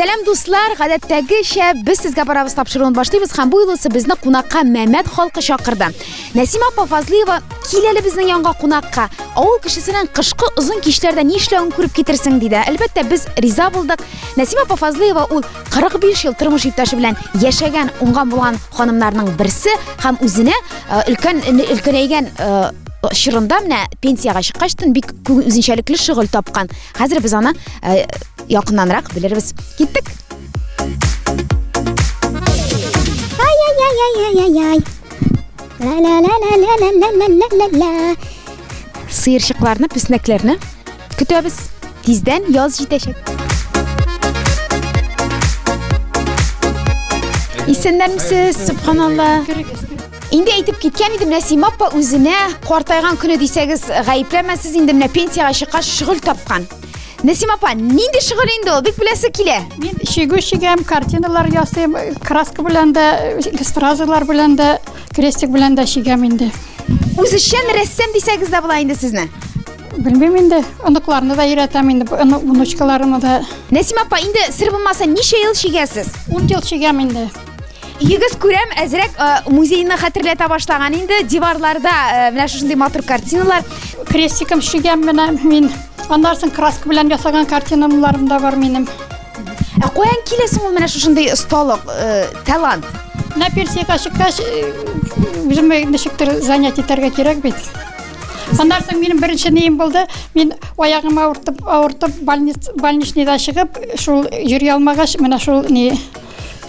Сәлам дуслар, гадәттәгечә без сезгә барабыз тапшыруын башлыйбыз һәм бу юлы безне кунакка Мәмәт халкы чакырды. Нәсима апа Фазлыева киләле безнең янга кунакка. Авыл кешесенең кышкы озын кичләрдә ни эшләвен күреп китерсең диде. Әлбәттә без риза булдык. Нәсима апа Фазлыева ул 45 ел тормыш иптәше белән яшәгән, уңган булган ханымнарның берсе һәм үзенә өлкәнәйгән чорында менә пенсияга чыккачтын бик үзенчәлекле шөгыль тапкан. Хәзер без аны якыннанрак белербез. Киттек. Ай. Ла. Сыерчыкларны, песнәкләрне көтәбез. Тиздән яз җитәчәк. Исәннәрмесез, субханалла. Инде әйтеп киткән идем, Нәсима апа үзенә картайган көне дисәгез гаепләмәсез, инде менә пенсияга чыккач шөгыль тапкан. Нәсима апа, нинди шөгыль инде ул? Бик беләсе килә. Мен шигәм, картиналар ясыйм, краска белән дә, стразалар белән дә, крестик белән дә шигәм инде. Үзешчән рәссам дисәгез дә була инде сезне. Белмим инде, оныкларны да өйрәтәм инде, внучкаларны да. Нәсима апа, инде сер булмаса ничә ел шигәсез? 10 ел шигәм инде. Йөгез күрәм, әзрәк музейны хәтерләтә башлаган инде, диварларда менә шундый матур картиналар. Крестикым шигәм менә мин. Аннан соң краска белән ясаган картиналарым да бар минем. Каян киләсең ул менә шундый осталык, талант? Менә пенсияга чыккач, үзем ничектер занятие итәргә кирәк бит. Аннан соң минем беренче неем булды. Мин аягымны авыртып больничныйда чыгып, шул йөри алмагач, менә шул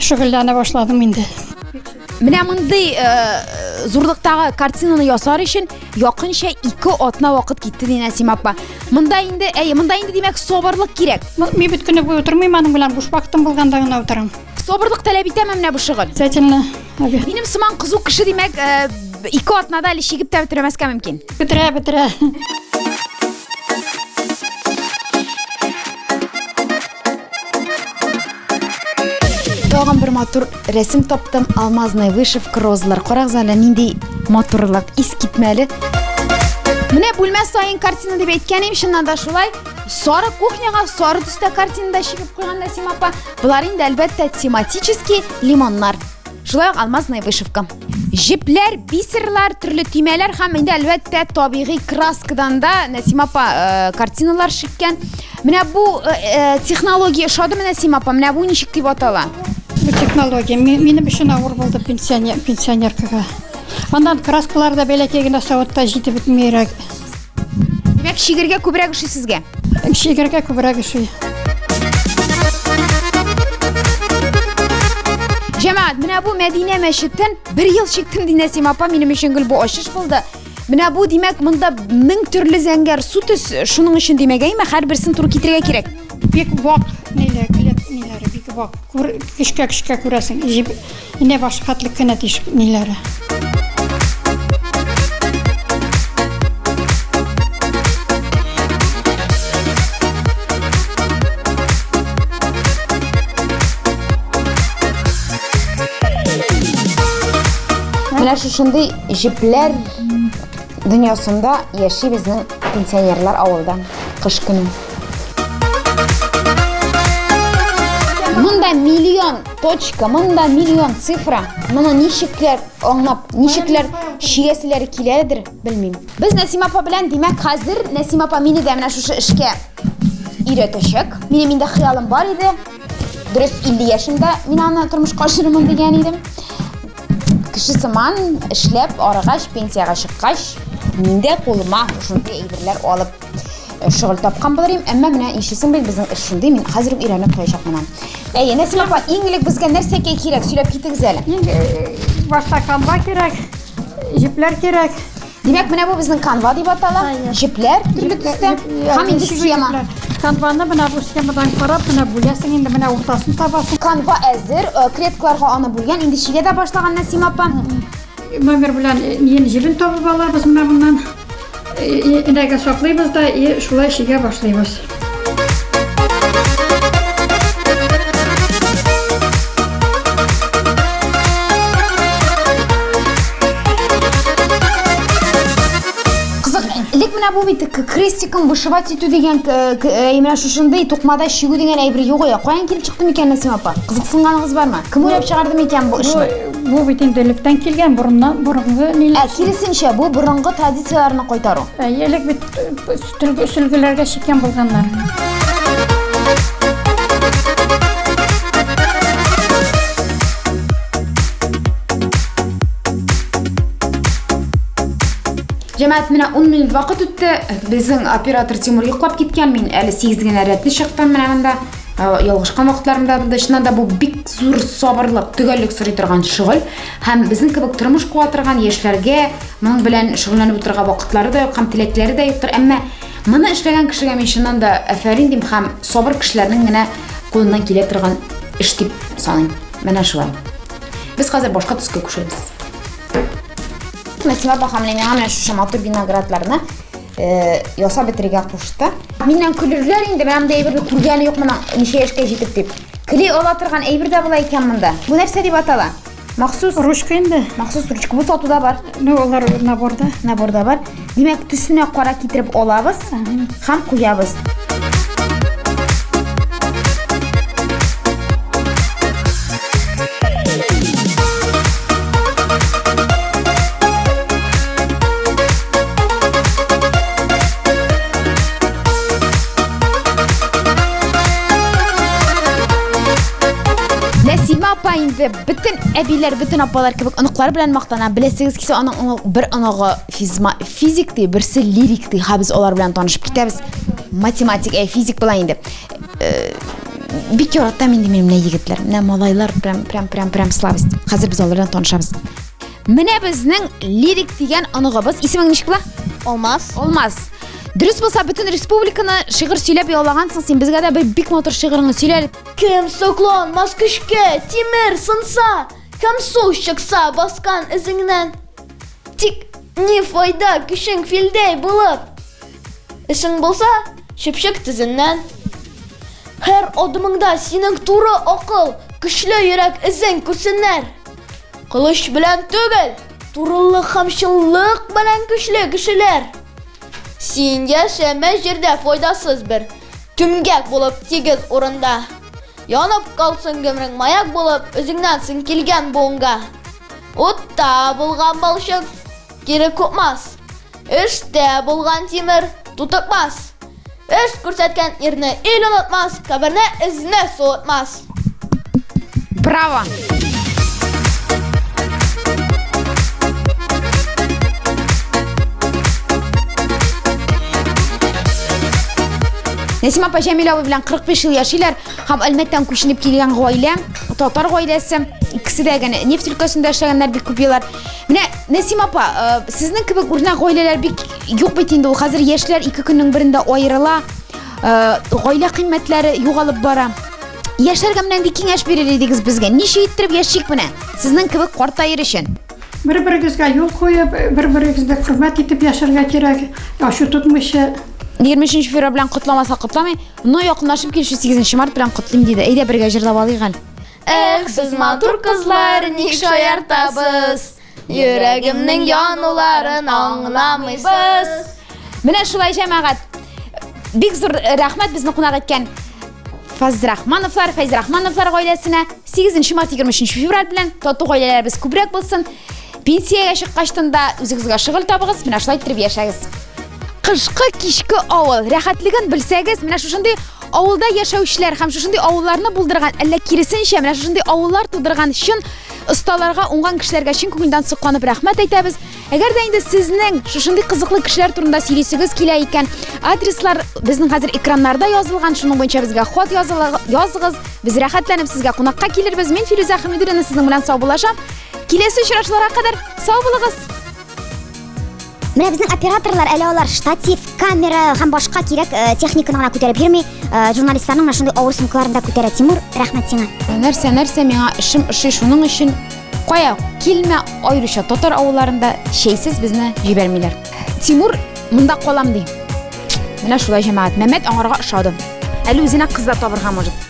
шөгыльләнә башладым инде. Менә мондый зурлыктагы картинаны ясар өчен якынча 2 атна вакыт китте ди Нәсима апа. Монда инде димәк сабырлык кирәк. Мин бит көне буе утырмыйм, аның белән буш вакытым булганда гына утырам. Сабырлык таләп итәме менә бу шөгыль? Обязательно. Минем сыман кызу кеше димәк 2 атнада әле чигеп тә бетермәскә мөмкин. Бетерә. Тагын бер матур рәсем таптым. Алмазный вышивка, розалар. Карагыз әле нинди матурлык, искитмәле. Менә бүлмә сайын картина дип әйткәнем, чыннан да шулай. Сары кухняга сары төстә картинада чигеп куйган Нәсима апа. Булар инде әлбәттә тематический лимоннар. Шулай алмазный вышивка. Җепләр, бисерлар, төрле төймәләр һәм инде әлбәттә табигый краскадан да Нәсима апа картиналар шиккән. Менә бу технология шадымы Нәсима апа? Менә бу ничек дип атала? Бу технология минем өчен авыр булды пенсионеркага. Андан краскалар да бәләкәй генә савытта җитеп бетмәйрәк. Димәк, шигергә күбрәк ошый сезгә. Шигергә күбрәк ошый. Җәмәгать, менә бу Мәдинә мәчеттән 1 ел чиктем ди Нәсима апа, минем өчен гел бу ачыш булды. Менә бу димәк, монда 1000 төрле зәңгәр су төс, шуның өчен димәк, һәрберсен туры китерергә кирәк. Бик вак ниләре, бик вак. Кишкә күрәсең. Инә башкатлы кенә тиш ниләре. Менә шушындый җепләр дөньясында яши безнең пенсионерлар авылда кыш көне. Монда миллион точка, монда миллион цифра. Моны ничекләр аңлап, ничекләр шигәселәре киләдер, белмим. Без Нәсима апа белән димәк хәзер Нәсима апа мине дә менә шушы эшкә өйрәтәчәк. Минем инде хыялым бар иде. Дөрес 50 яшымда мин аны тормышка ашырырмын дигән идем. Кеше сыман эшләп арыгач, пенсияга чыккач, миндә кулыма шундый әйберләр алып шөгыль тапкан булырым. Әмма менә ишесен бит безнең эш шундый, мин хәзер өйрәнеп куячакмын. Нәсима апа, иң элек безгә нәрсә кирәк? Сөйләп китегез әле. Башта канва кирәк, җепләр кирәк. Димәк, менә бу безнең канва дип атала. Җепләр төрле төстә. Һәм инде схема. Канваны менә бу схемадан карап, менә бүләсең инде менә уртасын табасың. Канва әзер, клеткаларга аны бүлгән. Инде шигә дә башлаган Нәсима апа. Номер белән ен җибен табып алабыз менә моннан. Инәгә саклыйбыз да, шулай шигә башлыйбыз. менә бу бит крестиком вышивать итү дигән менә шушындай тукмада шигү дигән әйбер юк я. Каян килеп чыкты микән Насима апа? Кызыксынганыгыз бармы? Кем уйлап чыгарды микән бу эшне? Бу бит инде электән килгән, борынгы ниләр. Киресенчә бу борынгы традицияларны кайтару. Элек бит сөлгеләргә чиккән булганнар. Җәмәгать, менә 10 минут вакыт үтте. Безнең оператор Тимур йоклап киткән. Мин әле 8 генә рәтле чыктым менә монда. Ялгышкан вакытларымда булды. Чыннан да бу бик зур сабырлык, төгәллек сорый торган шөгыль. Һәм безнең кебек тормыш куа торган яшьләргә моның белән шөгыльләнеп утырырга вакытлары да юк, һәм теләкләре дә юктыр. Әмма моны эшләгән кешегә мин чыннан да афәрин дим һәм сабыр кешеләрнең генә кулыннан килә торган эш дип саныйм. Менә шулай. Без хәзер башка төскә күчәбез. Насима апа менә шушы матур виноградларны ясап бетерергә кушты. Миннән көлерләр инде, менә монда әйберне күргәне юк моның ничә яшькә җитеп дип. Кли ала торган әйбер дә була икән монда. Бу нәрсә дип атала? Махсус Ручка инде. Махсус ручка бу сатуда бар. Олар наборда. Наборда бар. Димәк, төсенә кара китереп алабыз һәм куябыз. Насима апа инде бөтен әбиләр, бөтен апалар кебек оныклары белән мактана. Беләсегез килсә, аның бер оныгы физик ди, берсе лирик ди. Һәм без алар белән танышып китәбез. Математик, физик була инде. Бик яратам инде минем егетләр. Менә малайлар прям слабость. Хәзер без алар белән танышабыз. Менә безнең лирик дигән оныгыбыз, исемең ничек була? Алмаз. Дөрес булса, бөтен республиканы шигырь сөйләп ялагансың син. Безгә дә бик матур шигырыңны сөйлә. Кем сокланмас көчкә, тимер сынса, һәм су чыкса баскан изеңнән. Тик ни файда көчең филдәй булып. Эшең булса, чөпчек тезеннән. Һәр адымыңда синең туры акыл, көчле йөрәк изең күрсеннәр. Кылыч белән түгел, турылык һәм чынлык белән көчле кешеләр. Син яшәмә җирдә файдасыз бер түмгәк булып тигез урында. Янып калсын гомрең маяк булып, үзеңнән син килгән буңга. Утта булган балчык кире купмас. Эштә булган тимер тутыкмас. Эш күрсәткән ирне ил онытмас, каберне изне суытмас. Браво! Насима апа Җәмилә абый белән 45 ел яшиләр һәм Әлмәттән күченеп килгән гаилә, татар гаиләсе. Икесе дә генә нефть өлкәсендә эшләгәннәр бик күп еллар. Менә Насима апа, сезнең кебек үрнәк гаиләләр бик юк бит инде. Ул хәзер яшьләр 2 көннең берендә аерыла, гаилә кыйммәтләре югалып бара. Яшьләргә менә нинди киңәш бирер идегез безгә? Ничә иттереп яшик менә? Сезнең кебек картайыр өчен. Бер-берегезгә юл куеп, бер-берегезне хөрмәт итеп яшәргә кирәк. Яшу тотмыйча 23 февраль белән котламаса котламый, но якынлашып килүче 8 март белән котлыйм диде. Әйдә бергә җырлап алыйк әле. Эх, сез матур кызлар, ник шаяртабыз? Йөрәгемнең януларын аңламыйсыз. Менә шулай җәмәгать. Бик зур рәхмәт безне кунак иткән Фәйз Рахмановлар гаиләсенә 8 март 23 февраль белән тату гаиләләребез күбрәк булсын. Пенсиягә чыккачтан да үзегезгә шөгыль табыгыз, менә шулай итеп яшәгез. Кышкы кичке авыл рәхәтлеген белсәгез, менә шушындый авылда яшәүчеләр һәм шушындый авылларны булдырган, әллә киресенчә менә шушындый авыллар тудырган чын осталарга, уңган кешеләргә чын күңелдән сокланып рәхмәт әйтәбез. Әгәр дә инде сезнең шушындый кызыклы кешеләр турында сөйлисегез килә икән, адреслар безнең хәзер экраннарда язылган, шуның буенча безгә хат языгыз. Без рәхәтләнеп сезгә кунакка килербез. Мин Фирүзә Хәмидуллина сезнең белән сау булашам. Киләсе очрашуларга кадәр сау булыгыз. Менә безнең операторлар әле алар штатив, камера һәм башка кирәк техниканы гына күтәреп йөрми, журналистларның менә шундый авыр сумкаларын да күтәрә. Тимур, рәхмәт сиңа. Нәрсә миңа эшем ошый, шуның өчен кая килмә, аеруча татар авылларында шәйсез безне җибәрмиләр. Тимур монда калам ди. Менә шулай җәмәгать. Мәмәт аңарга ошады. Әле үзенә кыз да табырга может.